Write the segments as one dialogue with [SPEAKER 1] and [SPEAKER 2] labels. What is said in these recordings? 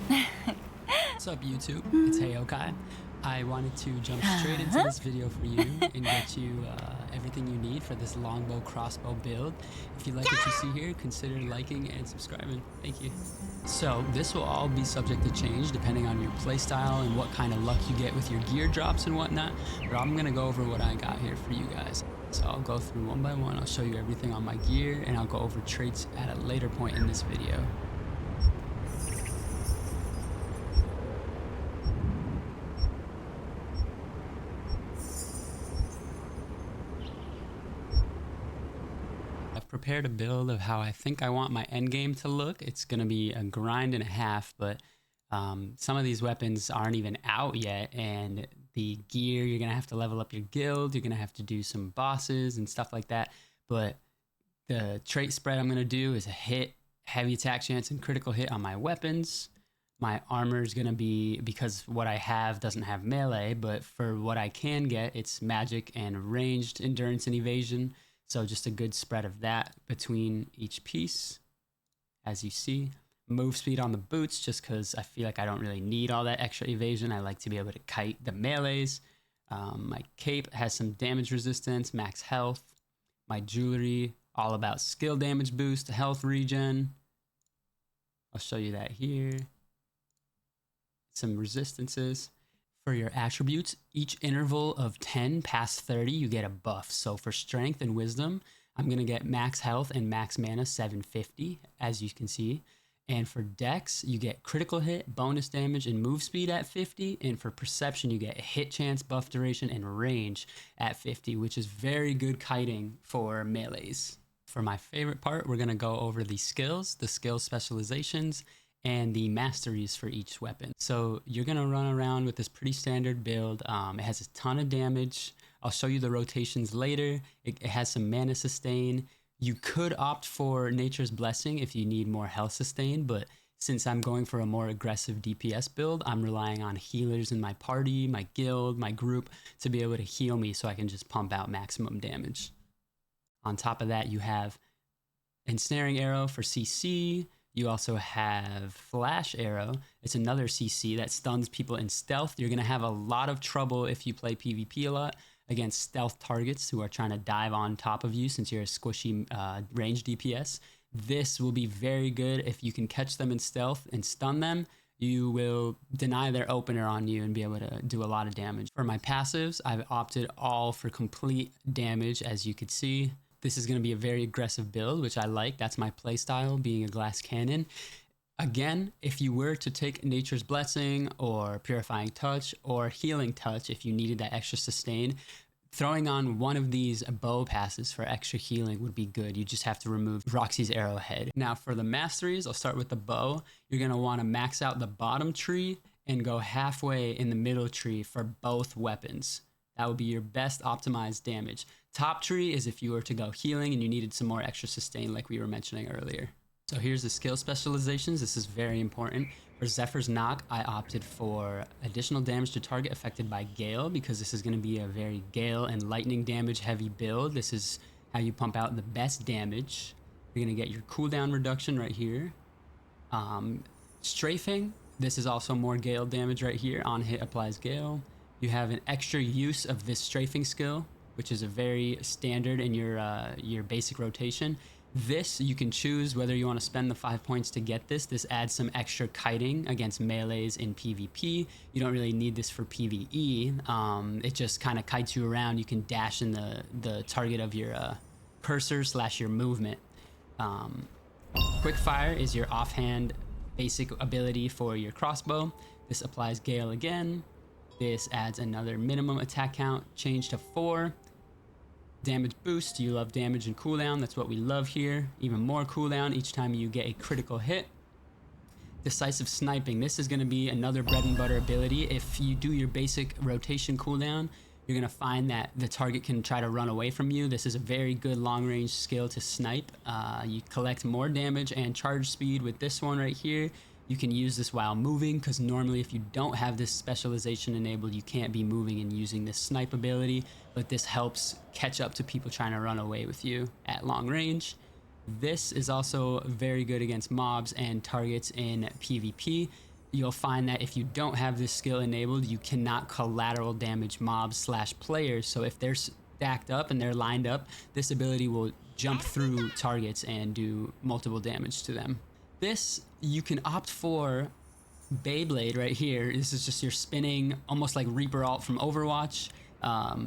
[SPEAKER 1] What's up, YouTube? It's Heyokai. I wanted to jump straight into this video for you and get you everything you need for this Longbow Crossbow build. If you like what you see here, consider liking and subscribing. Thank you. So this will all be subject to change depending on your playstyle and what kind of luck you get with your gear drops and whatnot. But I'm gonna go over what I got here for you guys. So I'll go through one by one. I'll show you everything on my gear and I'll go over traits at a later point in this video. I've prepared a build of how I think I want my endgame to look. It's going to be a grind and a half, but some of these weapons aren't even out yet, and the gear, you're going to have to level up your guild, you're going to have to do some bosses and stuff like that. But the trait spread I'm going to do is a hit, heavy attack chance, and critical hit on my weapons. My armor is going to be, because what I have doesn't have melee, but for what I can get, it's magic and ranged endurance and evasion. So just a good spread of that between each piece. As you see, move speed on the boots, just because I feel like I don't really need all that extra evasion. I like to be able to kite the melees. My cape has some damage resistance, max health. My jewelry, all about skill damage boost, health regen. I'll show you that here. Some resistances. For your attributes, each interval of 10 past 30, you get a buff. So for strength and wisdom, I'm going to get max health and max mana 750, as you can see. And for dex, you get critical hit, bonus damage, and move speed at 50. And for perception, you get hit chance, buff duration, and range at 50, which is very good kiting for melees. For my favorite part, we're going to go over the skills, the skill specializations, and the masteries for each weapon. So you're going to run around with this pretty standard build. It has a ton of damage. I'll show you the rotations later. It has some mana sustain. You could opt for Nature's Blessing if you need more health sustain, but since I'm going for a more aggressive DPS build, I'm relying on healers in my party, my guild, my group to be able to heal me so I can just pump out maximum damage. On top of that, you have Ensnaring Arrow for CC. You also have Flash Arrow. It's another CC that stuns people in stealth. You're going to have a lot of trouble if you play PvP a lot against stealth targets who are trying to dive on top of you since you're a squishy range DPS. This will be very good if you can catch them in stealth and stun them. You will deny their opener on you and be able to do a lot of damage. For my passives, I've opted all for complete damage, as you could see. This is going to be a very aggressive build, which I like. That's my playstyle, being a glass cannon. Again, if you were to take Nature's Blessing or Purifying Touch or Healing Touch, if you needed that extra sustain, throwing on one of these bow passes for extra healing would be good. You just have to remove Roxy's Arrowhead. Now for the masteries, I'll start with the bow. You're going to want to max out the bottom tree and go halfway in the middle tree for both weapons. That would be your best optimized damage. Top tree is if you were to go healing and you needed some more extra sustain like we were mentioning earlier. So here's the skill specializations. This is very important. For Zephyr's Knock, I opted for additional damage to target affected by Gale because this is going to be a very Gale and lightning damage heavy build. This is how you pump out the best damage. You're going to get your cooldown reduction right here. Strafing, this is also more Gale damage right here. On hit applies Gale. You have an extra use of this strafing skill, which is a very standard in your basic rotation. This, you can choose whether you want to spend the 5 points to get this. This adds some extra kiting against melees in PvP. You don't really need this for PvE. It just kind of kites you around. You can dash in the target of your cursor / your movement. Quick Fire is your offhand basic ability for your crossbow. This applies Gale again. This adds another minimum attack count, change to 4. Damage boost, you love damage and cooldown, that's what we love here. Even more cooldown each time you get a critical hit. Decisive Sniping, this is going to be another bread and butter ability. If you do your basic rotation cooldown, you're going to find that the target can try to run away from you. This is a very good long range skill to snipe. You collect more damage and charge speed with this one right here. You can use this while moving, because normally if you don't have this specialization enabled, you can't be moving and using this snipe ability, but this helps catch up to people trying to run away with you at long range. This is also very good against mobs and targets in PvP. you'll find that if you don't have this skill enabled, you cannot collateral damage mobs / players. So if they're stacked up and they're lined up, this ability will jump through targets and do multiple damage to them. This, you can opt for Beyblade right here. This is just your spinning, almost like Reaper Alt from Overwatch.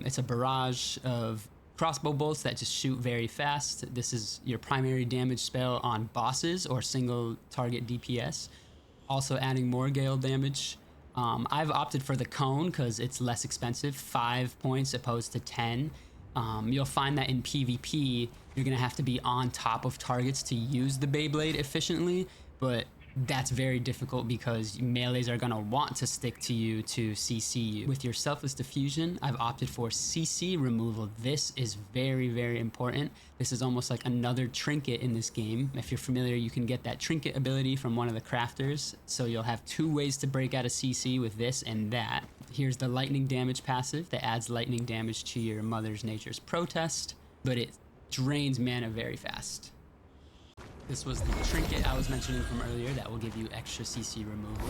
[SPEAKER 1] It's a barrage of crossbow bolts that just shoot very fast. This is your primary damage spell on bosses or single target DPS. Also adding more gale damage. I've opted for the cone because it's less expensive, 5 points opposed to 10. You'll find that in PvP, you're gonna have to be on top of targets to use the Beyblade efficiently, but that's very difficult because melees are gonna want to stick to you to CC you. With your Selfless Diffusion, I've opted for CC removal. This is very, very important. This is almost like another trinket in this game. If you're familiar, you can get that trinket ability from one of the crafters. So you'll have 2 ways to break out of CC with this and that. Here's the lightning damage passive that adds lightning damage to your Mother's Nature's Protest, but it drains mana very fast. This was the trinket I was mentioning from earlier that will give you extra CC removal.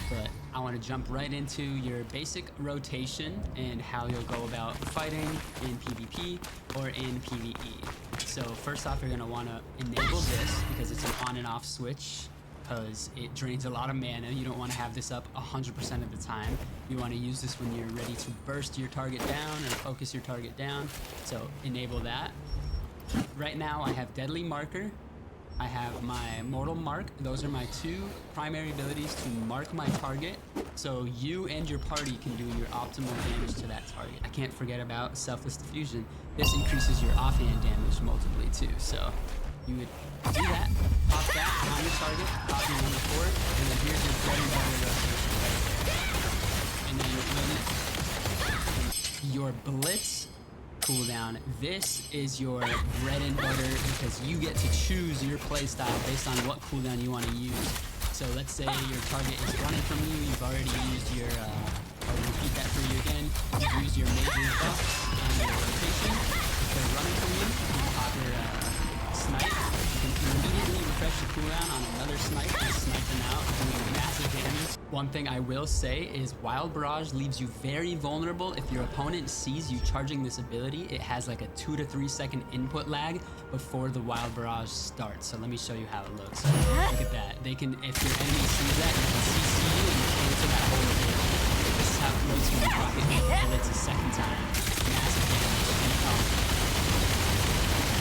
[SPEAKER 1] But I want to jump right into your basic rotation and how you'll go about fighting in PvP or in PvE. So first off, you're going to want to enable this because it's an on and off switch because it drains a lot of mana. You don't want to have this up 100% of the time. You want to use this when you're ready to burst your target down or focus your target down. So enable that. Right now I have Deadly Marker. I have my Mortal Mark. Those are my 2 primary abilities to mark my target, so you and your party can do your optimal damage to that target. I can't forget about Selfless Diffusion. This increases your offhand damage multiply too, so you would do that, pop that on your target, pop your number 4, and then here's your bread and butter rotation right there. And then your Blitz cooldown. This is your bread and butter because you get to choose your playstyle based on what cooldown you want to use. So let's say your target is running from you, you've already used your, I'll repeat that for you again, you've used your major buffs on your rotation. If they're running from you, you can pop your snipe. You can immediately refresh the cooldown on another snipe and snipe them out, doing massive damage. One thing I will say is Wild Barrage leaves you very vulnerable. If your opponent sees you charging this ability, it has like a 2 to 3 second input lag before the Wild Barrage starts. So let me show you how it looks. Look at that. They can, if your enemy sees that, you can CC you and cancel that whole ability. This is how it looks when you pocket bullets a second time. Massive damage.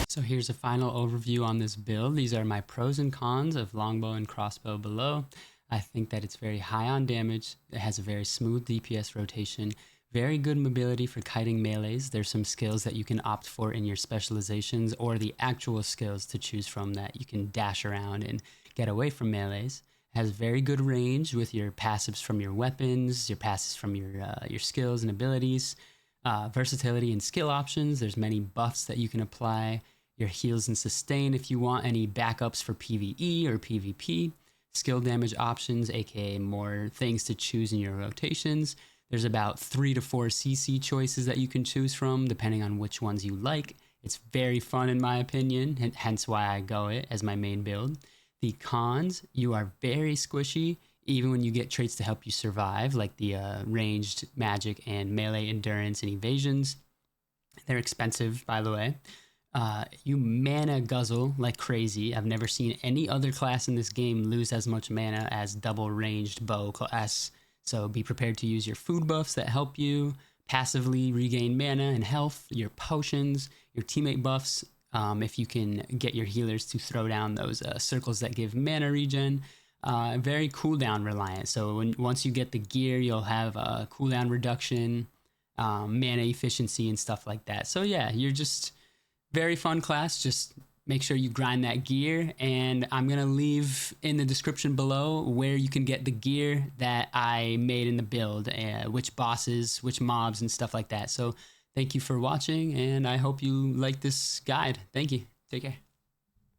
[SPEAKER 1] So here's a final overview on this build. These are my pros and cons of Longbow and Crossbow below. I think that it's very high on damage. It has a very smooth DPS rotation, very good mobility for kiting melees. There's some skills that you can opt for in your specializations or the actual skills to choose from that you can dash around and get away from melees. It has very good range with your passives from your weapons, your passives from your skills and abilities, versatility and skill options. There's many buffs that you can apply. Your heals and sustain if you want any backups for PvE or PvP. Skill damage options, aka more things to choose in your rotations. There's about 3 to 4 CC choices that you can choose from depending on which ones you like. It's very fun in my opinion, hence why I go it as my main build. The cons, you are very squishy even when you get traits to help you survive, like the ranged magic and melee endurance and evasions. They're expensive, by the way. You mana guzzle like crazy. I've never seen any other class in this game lose as much mana as double ranged bow class. So be prepared to use your food buffs that help you passively regain mana and health, your potions, your teammate buffs, if you can get your healers to throw down those circles that give mana regen. Very cooldown reliant. So once you get the gear, you'll have a cooldown reduction, mana efficiency and stuff like that. So yeah, you're just very fun class. Just make sure you grind that gear, and I'm gonna leave in the description below where you can get the gear that I made in the build, which bosses, which mobs and stuff like that. So thank you for watching, and I hope you like this guide. Thank you. Take care.